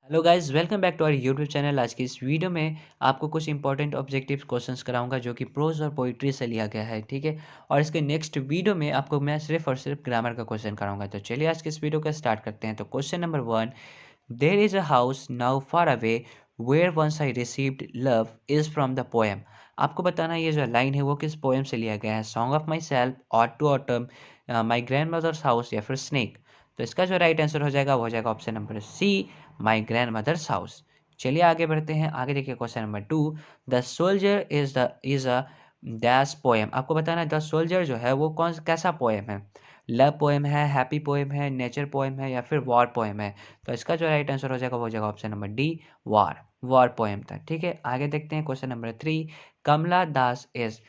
Hello guys, welcome back to our YouTube channel. आज की इस वीडियो में आपको कुछ इंपॉर्टेंट ऑब्जेक्टिव क्वेश्चंस कराऊंगा जो कि प्रोज और पोइट्री से लिया गया है। ठीक है। और इसके नेक्स्ट वीडियो में आपको मैं सिर्फ और सिर्फ ग्रामर का क्वेश्चन कराऊंगा। तो चलिए आज के इस वीडियो का स्टार्ट करते हैं। तो question number 1, there is a house now far away where once I received love is from the poem. आपको बताना ये जो लाइन है वो किस पोएम से लिया गया है। Song of myself, ode to autumn, my grandmother's house या फिर स्नेक। तो इसका जो राइट आंसर हो जाएगा वो हो जाएगा option number C, my grandmother's house. चलिए आगे बढ़ते हैं। आगे देखिए question number 2, the soldier is a dash poem. आपको बताना है द सोल्जर जो है वो कौन कैसा पोएम है। लव पोएम है, हैप्पी पोएम है, नेचर पोएम है या फिर वॉर पोएम है। तो इसका जो राइट आंसर हो जाएगा वो हो जाएगा option number D, war poem था। ठीक है। आगे देखते हैं question number 3, Kamala Das is.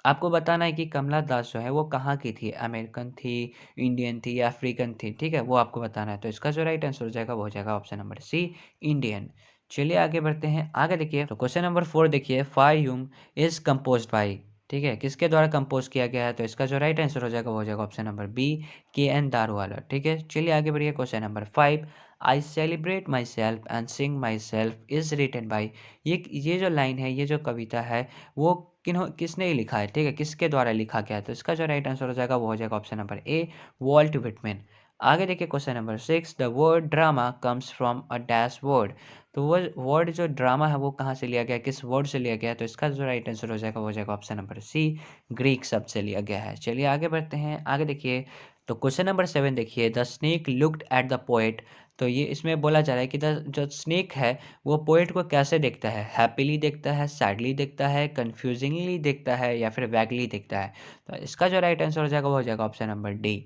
आपको बताना है कि कमला दास जो है वो कहाँ की थी, अमेरिकन थी, इंडियन थी या अफ्रीकन थी। ठीक है, वो आपको बताना है। तो इसका जो राइट आंसर हो जाएगा वो हो जाएगा ऑप्शन नंबर सी, इंडियन। चलिए आगे बढ़ते हैं। आगे देखिए तो क्वेश्चन नंबर 4 देखिए, फायूम इज कंपोज बाई। ठीक है, किसके द्वारा कंपोज किया गया है। तो इसका जो राइट आंसर हो जाएगा वो हो जाएगा option number B, K N Daruwalla. ठीक है। चलिए आगे बढ़िए। Question number 5, I celebrate myself and sing myself is written by. ये जो लाइन है, ये जो कविता है, वो किसने लिखा है। ठीक है, किसके द्वारा लिखा गया है। तो इसका जो राइट आंसर हो जाएगा वो हो जाएगा option number A, Walt Whitman. आगे देखिए question number 6, the word drama comes from a dash word. तो वो वर्ड जो ड्रामा है वो कहाँ से लिया गया है, किस वर्ड से लिया गया है। तो इसका जो राइट आंसर हो जाएगा वो हो जाएगा ऑप्शन नंबर सी, ग्रीक शब्द से लिया गया है। चलिए आगे बढ़ते हैं। आगे देखिए तो क्वेश्चन नंबर 7 देखिए, the snake looked at the poet. तो ये इसमें बोला जा रहा है कि द जो स्नेक है वो पोएट को कैसे देखता है। हैप्पीली देखता है, सैडली देखता है, कंफ्यूजिंगली देखता है या फिर वैगली देखता है। तो इसका जो राइट आंसर हो जाएगा वो हो जाएगा ऑप्शन नंबर डी।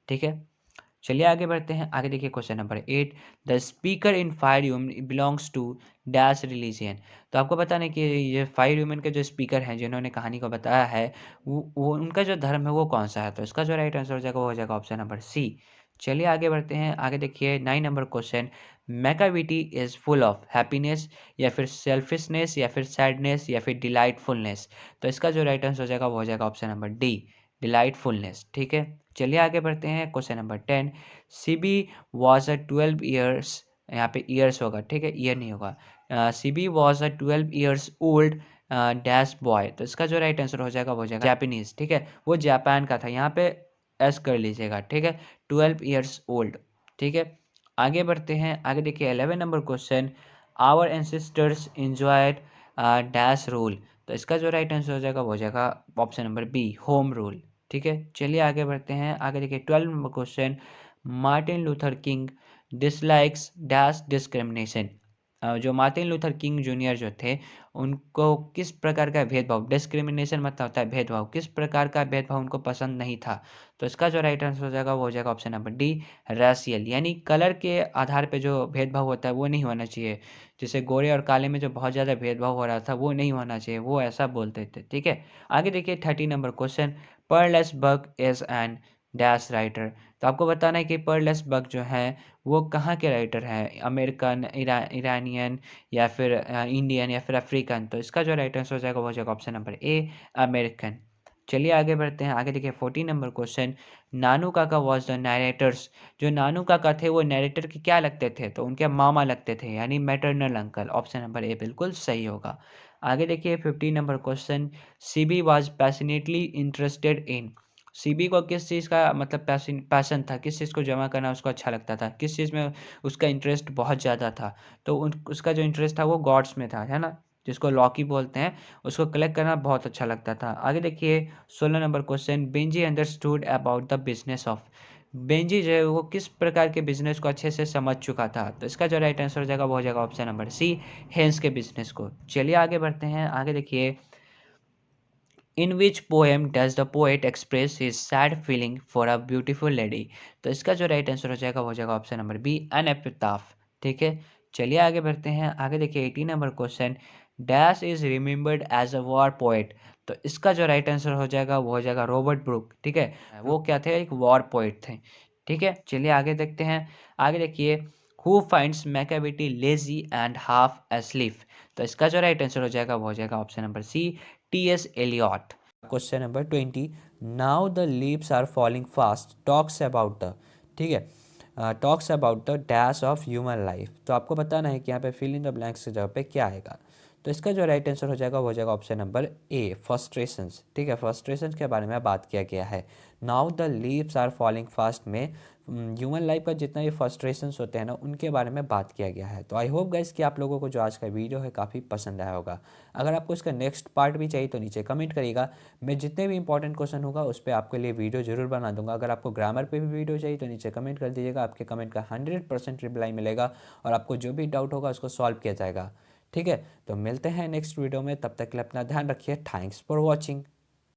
ठीक है। चलिए आगे बढ़ते हैं। आगे देखिए question number 8, the speaker in fire human belongs to dash religion. तो आपको बताना है कि ये फायर ह्यूमन के जो स्पीकर हैं जिन्होंने कहानी को बताया है वो उनका जो धर्म है वो कौन सा है। तो इसका जो राइट आंसर हो जाएगा वो हो जाएगा ऑप्शन नंबर सी। चलिए आगे बढ़ते हैं। आगे देखिए 9 number question, Macavity is full of happiness या फिर सेल्फिशनेस या फिर सैडनेस या फिर डिलाइटफुलनेस। तो इसका जो राइट आंसर हो जाएगा वो हो जाएगा ऑप्शन नंबर डी, डिलाइटफुलनेस। ठीक है। चलिए आगे बढ़ते हैं। Question number 10, CB was a 12 years, यहाँ पे ईयर्स होगा। ठीक है, ईयर नहीं होगा। CB was a 12 years old dash boy. तो इसका जो राइट आंसर हो जाएगा वो हो जाएगा जापानीज। ठीक है, वो जापान का था। यहाँ पे एस कर लीजिएगा। ठीक है, 12 ईयर्स ओल्ड। ठीक है। आगे बढ़ते हैं। आगे देखिए 11 number question, our ancestors enjoyed dash rule. तो इसका जो राइट आंसर हो जाएगा वो हो जाएगा option number B, home rule. ठीक है। चलिए आगे बढ़ते हैं। आगे देखिए 12 number question, Martin Luther King dislikes dash discrimination. जो मार्टिन लूथर किंग जूनियर जो थे उनको किस प्रकार का भेदभाव, डिस्क्रिमिनेशन मतलब होता है भेदभाव, किस प्रकार का भेदभाव उनको पसंद नहीं था। तो इसका जो राइट आंसर हो जाएगा वो हो जाएगा ऑप्शन नंबर डी, रैशियल, यानी कलर के आधार पे जो भेदभाव होता है वो नहीं होना चाहिए। जैसे गोरे और काले में जो बहुत ज़्यादा भेदभाव हो रहा था वो नहीं होना चाहिए, वो ऐसा बोलते थे। ठीक है। आगे देखिए 30 नंबर क्वेश्चन, पर्लेस bug is an dash writer. तो आपको बताना है कि पर्लेस बग जो है वो कहाँ के राइटर हैं, अमेरिकन, ईरानियन या फिर इंडियन या फिर अफ्रीकन। तो इसका जो राइट आंसर हो जाएगा वो हो जाएगा ऑप्शन नंबर ए, अमेरिकन। चलिए आगे बढ़ते हैं। आगे देखिए 14 नंबर क्वेश्चन, नानू काका वॉज द नरेटर्स। जो नानू काका थे वो नरेटर के क्या लगते थे। तो उनके मामा लगते थे, यानी maternal uncle. Option number A बिल्कुल सही होगा। आगे देखिए 15 number question, CB was passionately interested in. CB को किस चीज़ का मतलब पैशन था, किस चीज़ को जमा करना उसको अच्छा लगता था, किस चीज़ में उसका इंटरेस्ट बहुत ज़्यादा था। तो उसका जो इंटरेस्ट था वो गॉड्स में था, है ना, जिसको लॉकी बोलते हैं। उसको कलेक्ट करना बहुत अच्छा लगता था। आगे देखिए 16 number question, Benji understood about the business of. Benji जो है वो किस प्रकार के बिजनेस को अच्छे से समझ चुका था। तो इसका जो राइट आंसर हो जाएगा वो हो जाएगा ऑप्शन नंबर सी, हेंस के बिजनेस को। चलिए आगे बढ़ते हैं। आगे देखिए, in which poem does the poet express his sad feeling for a beautiful lady. तो इसका जो राइट आंसर हो जाएगा वो हो जाएगा option number B, an epitaph. ठीक है। चलिए आगे बढ़ते हैं। आगे देखिए 18 number question, dash is remembered as a war poet. तो इसका जो राइट आंसर हो जाएगा वो हो जाएगा रॉबर्ट ब्रूक। ठीक है, वो क्या थे, एक वॉर पोएट थे। ठीक है। चलिए आगे देखते हैं। आगे देखिए, who finds Macavity lazy and half asleep. तो इसका जो राइट आंसर हो जाएगा वो हो जाएगा option number C, T S Eliot. Question number 20, now the leaves are falling fast talks about the. ठीक है, talks about the dash of human life. तो आपको बताना है कि यहाँ पे फिल इन द ब्लैंक्स की जगह पे क्या आएगा। तो इसका जो राइट आंसर हो जाएगा वो हो जाएगा ऑप्शन नंबर ए, फ्रस्ट्रेशंस। ठीक है, फ्रस्ट्रेशंस के बारे में बात किया गया है। Now the leaves are falling fast में ह्यूमन लाइफ का जितना भी फ्रस्ट्रेशंस होते हैं ना, उनके बारे में बात किया गया है। तो आई होप गाइस कि आप लोगों को जो आज का वीडियो है काफ़ी पसंद आया होगा। अगर आपको इसका नेक्स्ट पार्ट भी चाहिए तो नीचे कमेंट करिएगा। मैं जितने भी इंपॉर्टेंट क्वेश्चन होगा उस पर आपके लिए वीडियो जरूर बना दूंगा। अगर आपको ग्रामर पे भी वीडियो चाहिए तो नीचे कमेंट कर दीजिएगा, आपके कमेंट का 100% रिप्लाई मिलेगा और आपको जो भी डाउट होगा उसको सॉल्व किया जाएगा। ठीक है, तो मिलते हैं नेक्स्ट वीडियो में, तब तक के लिए अपना ध्यान रखिए। Thanks for watching.